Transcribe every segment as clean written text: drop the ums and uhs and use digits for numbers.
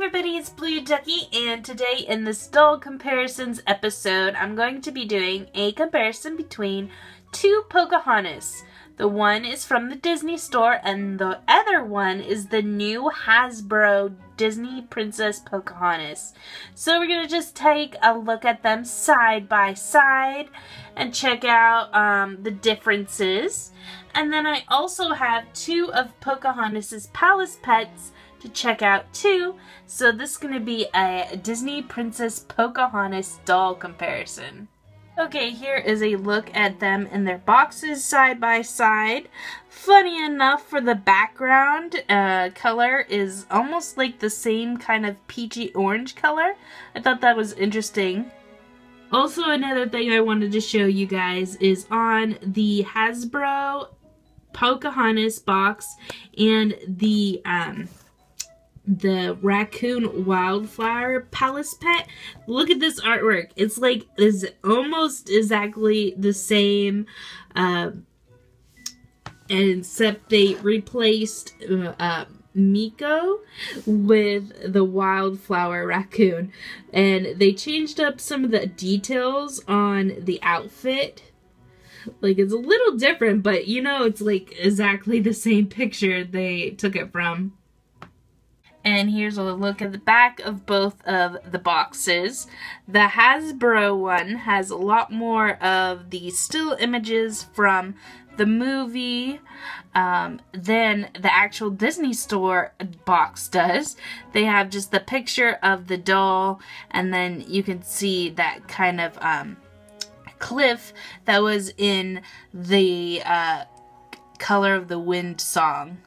everybody, it's Blue Ducky, and today in this doll comparisons episode, I'm going to be doing a comparison between two Pocahontas. The one is from the Disney store, and the other one is the new Hasbro Disney Princess Pocahontas. So we're going to just take a look at them side by side and check out the differences. And then I also have two of Pocahontas' Palace pets to check out too. So this is going to be a Disney Princess Pocahontas doll comparison. Okay, here is a look at them in their boxes side by side. Funny enough, for the background color is almost like the same kind of peachy orange color. I thought that was interesting. Also, another thing I wanted to show you guys is on the Hasbro Pocahontas box and the Raccoon Wildflower Palace pet. Look at this artwork. It's like, is almost exactly the same, except they replaced Miko with the Wildflower Raccoon, and they changed up some of the details on the outfit. Like, it's a little different, but you know, it's like exactly the same picture they took it from. And here's a look at the back of both of the boxes. The Hasbro one has a lot more of the still images from the movie than the actual Disney store box does. They have just the picture of the doll, and then you can see that kind of cliff that was in the Color of the Wind song.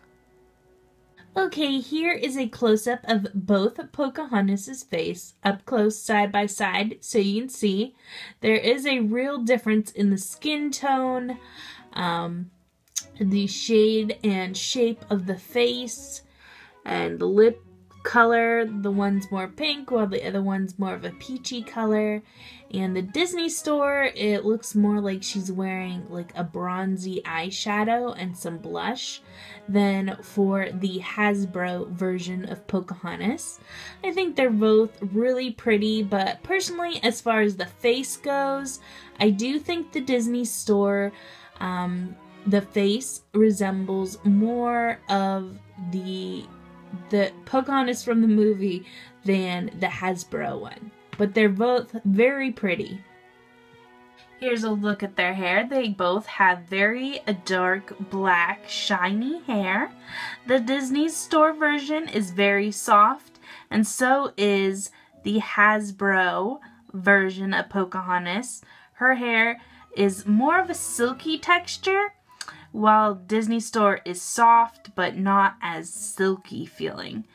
Okay, here is a close-up of both Pocahontas' face, up close side by side, so you can see there is a real difference in the skin tone, the shade and shape of the face, and the lip color. The one's more pink while the other one's more of a peachy color. And the Disney store, it looks more like she's wearing like a bronzy eyeshadow and some blush than for the Hasbro version of Pocahontas. I think they're both really pretty, but personally, as far as the face goes, I do think the Disney store, the face resembles more of the Pocahontas from the movie than the Hasbro one. But they're both very pretty. Here's a look at their hair. They both have very dark black shiny hair. The Disney store version is very soft, and so is the Hasbro version of Pocahontas. Her hair is more of a silky texture, while Disney store is soft but not as silky feeling.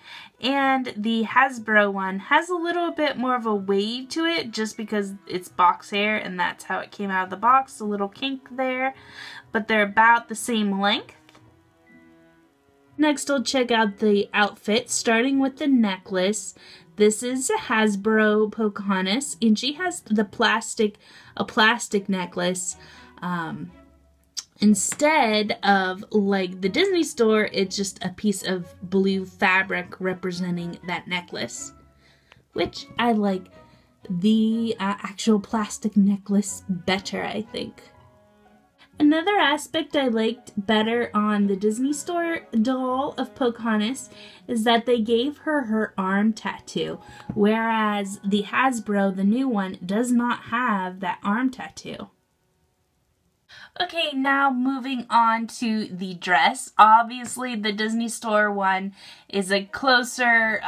And the Hasbro one has a little bit more of a wave to it just because it's box hair and that's how it came out of the box, a little kink there, but they're about the same length. Next, I'll check out the outfit, starting with the necklace. This is a Hasbro Pocahontas, and she has a plastic necklace. Instead of, like the Disney store, it's just a piece of blue fabric representing that necklace. Which I like the actual plastic necklace better, I think. Another aspect I liked better on the Disney store doll of Pocahontas is that they gave her arm tattoo, whereas the Hasbro, the new one, does not have that arm tattoo. Okay, now moving on to the dress. Obviously, the Disney store one is a closer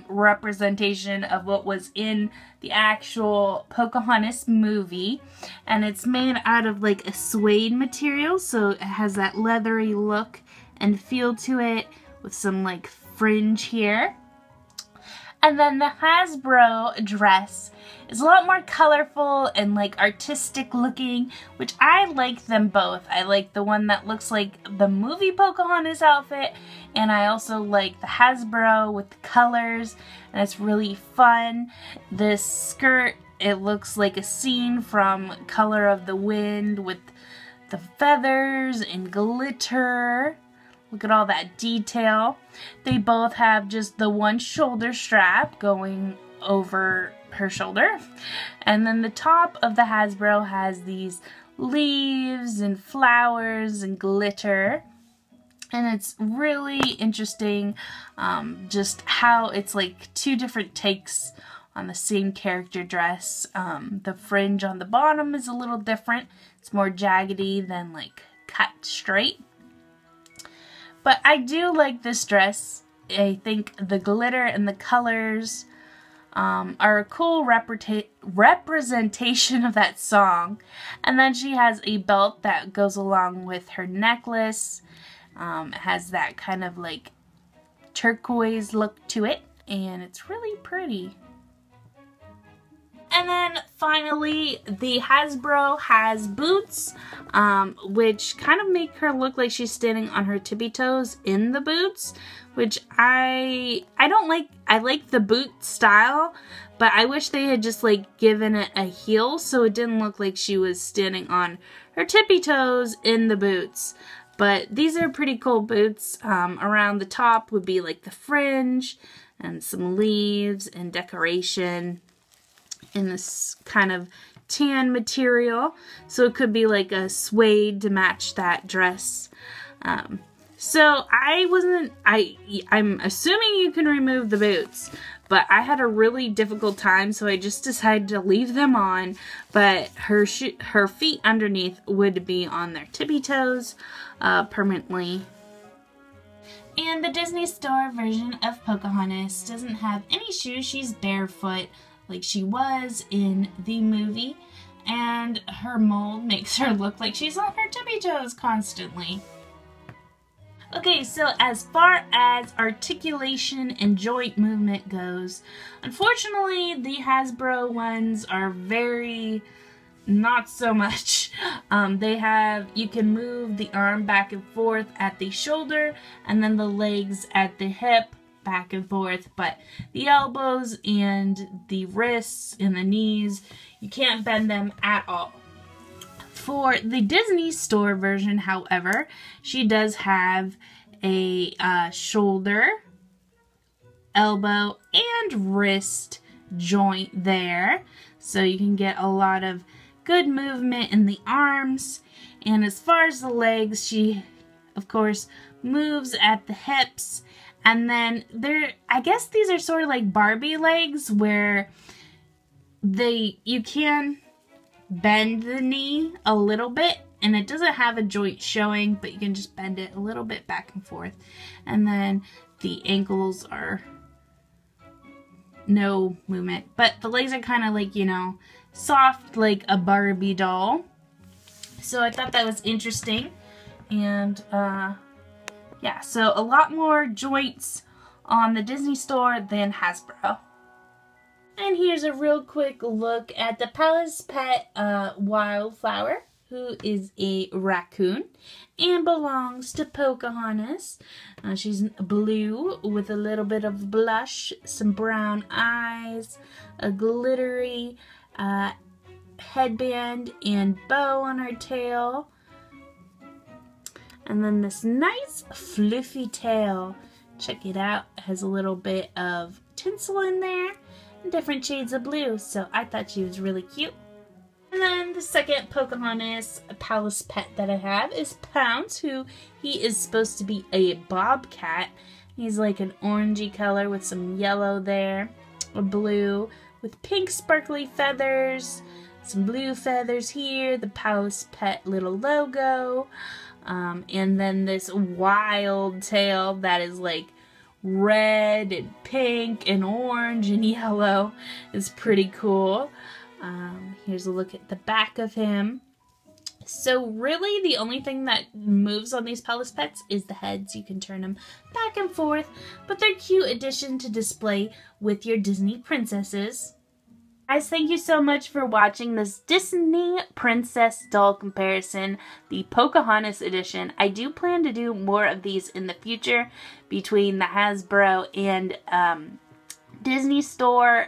representation of what was in the actual Pocahontas movie. And it's made out of like a suede material, so it has that leathery look and feel to it with some like fringe here. And then the Hasbro dress is a lot more colorful and like artistic looking, which I like them both. I like the one that looks like the movie Pocahontas outfit, and I also like the Hasbro with the colors, and it's really fun. This skirt, it looks like a scene from Color of the Wind with the feathers and glitter. Look at all that detail. They both have just the one shoulder strap going over her shoulder. And then the top of the Hasbro has these leaves and flowers and glitter. And it's really interesting just how it's like two different takes on the same character dress. The fringe on the bottom is a little different. It's more jaggedy than like cut straight. But I do like this dress. I think the glitter and the colors are a cool representation of that song. And then she has a belt that goes along with her necklace. It has that kind of like turquoise look to it, and it's really pretty. And then finally, the Hasbro has boots, which kind of make her look like she's standing on her tippy toes in the boots, which I don't like. I like the boot style, but I wish they had just like given it a heel so it didn't look like she was standing on her tippy toes in the boots. But these are pretty cool boots. Around the top would be like the fringe and some leaves and decoration in this kind of tan material. So it could be like a suede to match that dress. So I'm assuming you can remove the boots, but I had a really difficult time, so I just decided to leave them on. But her feet underneath would be on their tippy toes permanently. And the Disney Store version of Pocahontas doesn't have any shoes. She's barefoot like she was in the movie, and her mold makes her look like she's on her tippy toes constantly. Okay, so as far as articulation and joint movement goes, unfortunately the Hasbro ones are very not so much. You can move the arm back and forth at the shoulder and then the legs at the hip back and forth, but the elbows and the wrists and the knees, you can't bend them at all. For the Disney Store version, however, she does have a shoulder, elbow, and wrist joint there, so you can get a lot of good movement in the arms. And as far as the legs, she of course moves at the hips. And then I guess these are sort of like Barbie legs, where you can bend the knee a little bit, and it doesn't have a joint showing, but you can just bend it a little bit back and forth. And then the ankles are no movement, but the legs are kind of like, you know, soft like a Barbie doll. So I thought that was interesting. And yeah, so a lot more joints on the Disney Store than Hasbro. And here's a real quick look at the Palace Pet Wildflower, who is a raccoon and belongs to Pocahontas. She's blue with a little bit of blush, some brown eyes, a glittery headband and bow on her tail. And then this nice fluffy tail. Check it out. It has a little bit of tinsel in there and different shades of blue. So I thought she was really cute. And then the second Pocahontas Palace pet that I have is Pounce, who he is supposed to be a bobcat. He's like an orangey color with some yellow there, a blue with pink sparkly feathers, some blue feathers here, the Palace Pet little logo. And then this wild tail that is like red and pink and orange and yellow is pretty cool. Here's a look at the back of him. So really the only thing that moves on these Palace Pets is the heads. You can turn them back and forth, but they're a cute addition to display with your Disney princesses. Guys, thank you so much for watching this Disney Princess doll comparison, the Pocahontas edition. I do plan to do more of these in the future between the Hasbro and Disney Store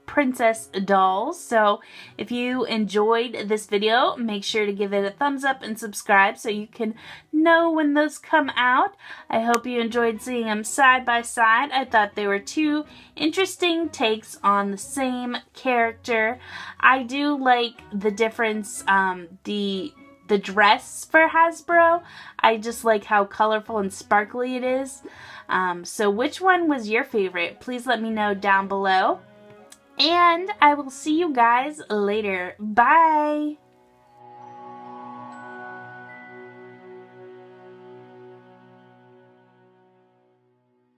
princess dolls. So if you enjoyed this video, make sure to give it a thumbs up and subscribe so you can know when those come out. I hope you enjoyed seeing them side by side. I thought they were two interesting takes on the same character. I do like the difference, the dress for Hasbro. I just like how colorful and sparkly it is. So which one was your favorite? Please let me know down below. And I will see you guys later. Bye!